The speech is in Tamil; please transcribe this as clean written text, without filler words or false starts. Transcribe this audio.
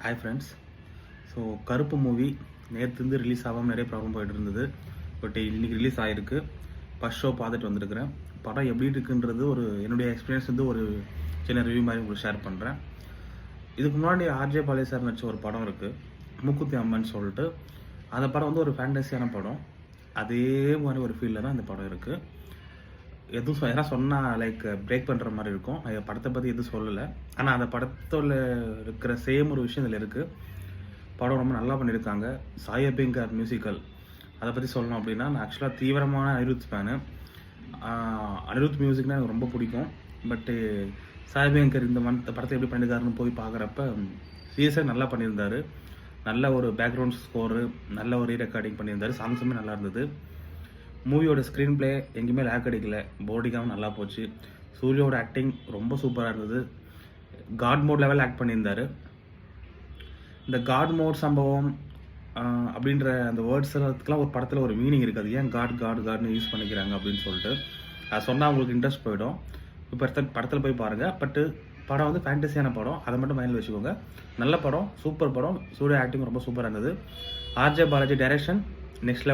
Hi friends. ஸோ கருப்பு மூவி நேற்றுலேருந்து ரிலீஸ் ஆகாமல் நிறைய ப்ராப்ளம் போயிட்டு இருந்தது. பட் இன்றைக்கி ரிலீஸ் ஆகிருக்கு. ஃபஸ்ட் ஷோ பார்த்துட்டு வந்திருக்கிறேன். படம் எப்படி இருக்குன்றது என்னுடைய எக்ஸ்பீரியன்ஸ் ஒரு சின்ன ரிவ்யூ மாதிரி உங்களுக்கு ஷேர் பண்ணுறேன். இதுக்கு முன்னாடி ஆர்ஜே பாலே சார் நடிச்ச ஒரு படம் இருக்குது, மூக்குத்தி அம்மன் சொல்லிட்டு. அந்த படம் ஒரு ஃபேண்டஸியான படம். அதே மாதிரி ஒரு ஃபீலில் தான் இந்த படம் இருக்குது. எதுவும் எதனா சொன்னால் லைக் பிரேக் பண்ணுற மாதிரி இருக்கும். நான் படத்தை பற்றி எதுவும் சொல்லலை, ஆனால் அந்த படத்தில் இருக்கிற சேம் ஒரு விஷயம் இதில் இருக்குது. படம் ரொம்ப நல்லா பண்ணியிருக்காங்க. சாய் அபியங்கர் மியூசிக்கல் அதை பற்றி சொல்லணும் அப்படின்னா, நான் ஆக்சுவலாக தீவிரமான அனிருத் ஃபேனு. அனிருத் மியூசிக்னால் எனக்கு ரொம்ப பிடிக்கும். பட்டு சாய் அபியங்கர் இந்த படத்தை எப்படி பண்ணியிருக்காருன்னு போய் பார்க்குறப்ப சீரியஸாக நல்லா பண்ணியிருந்தார். நல்ல ஒரு பேக்ரவுண்ட் ஸ்கோரு, நல்ல ஒரு ரீரெக்கார்டிங் பண்ணியிருந்தார். சாங்ஸுமே நல்லா இருந்தது. மூவியோட ஸ்க்ரீன் பிளே எங்கேயுமே லேக் அடிக்கல, போர்டிங்காகவும் நல்லா போச்சு. சூர்யாவோட ஆக்டிங் ரொம்ப சூப்பராக இருந்தது. காட் மோட் லெவல் ஆக்ட் பண்ணியிருந்தார். இந்த காட் மோட் சம்பவம் அப்படின்ற அந்த வேர்ட்ஸ் எல்லாத்துக்கெலாம் ஒரு படத்தில் ஒரு மீனிங் இருக்காது. ஏன் காட்னு யூஸ் பண்ணிக்கிறாங்க அப்படின்னு சொல்லிட்டு அது சொன்னால் அவங்களுக்கு இன்ட்ரெஸ்ட் போயிடும். இப்போ படத்தில் போய் பாருங்கள். பட்டு படம் ஃபேண்டஸியான படம், அதை மட்டும் மைண்டில் வச்சுக்கோங்க. நல்ல படம், சூப்பர் படம். சூர்யா ஆக்டிங் ரொம்ப சூப்பராக இருந்தது. RJ Balaji direction next level.